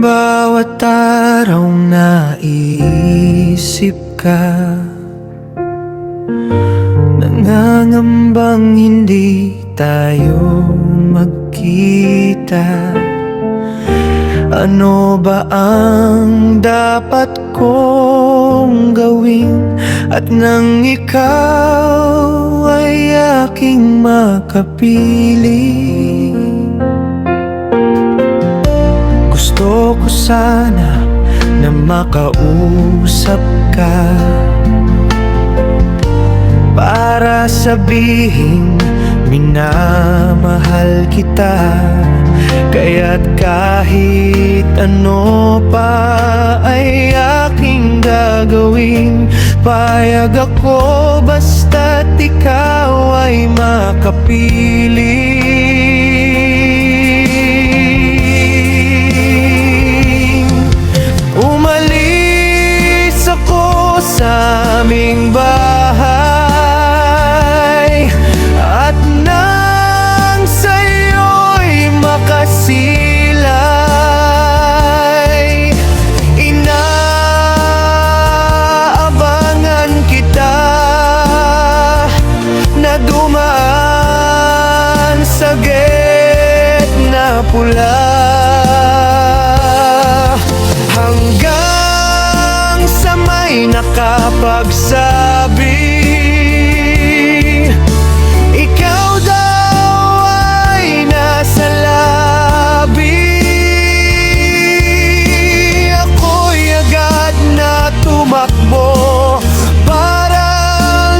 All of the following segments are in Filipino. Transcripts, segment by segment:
Bawat araw naiisip ka, nangangambang hindi tayo magkita. Ano ba ang dapat kong gawin at nang ikaw ay aking makapili? Gusto ko sana na makausap ka para sabihin minamahal kita. Kaya't kahit ano pa ay aking gagawin, payag ako basta't ikaw ay makapili. Umalis ako sa aming bahay at nang sa'yo'y makasilay, inaabangan kita na dumaan sa gitna pula, hanggang sa may nakapagsabi ikaw daw ay nasa labi. Ako'y agad na tumakbo para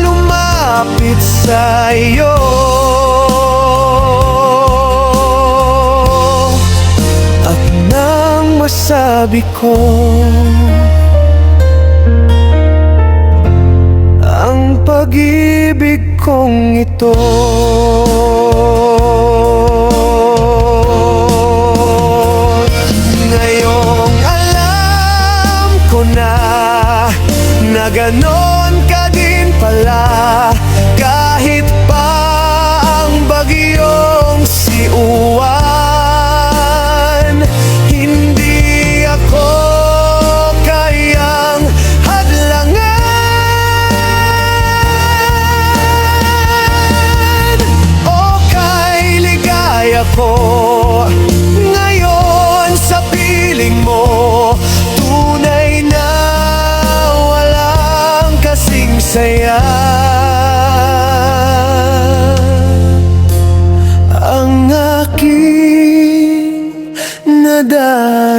lumapit sa iyo. At nang masabi ko ang pag-ibig kong ito, ngayong alam ko na ganon ka din pala. Kahit pa ang bagyong si Uwan, hindi ako kayang hadlangan. Okay, ligaya ko ngayon sa piling mo, tunay na walang kasing saya. Ang aking nadal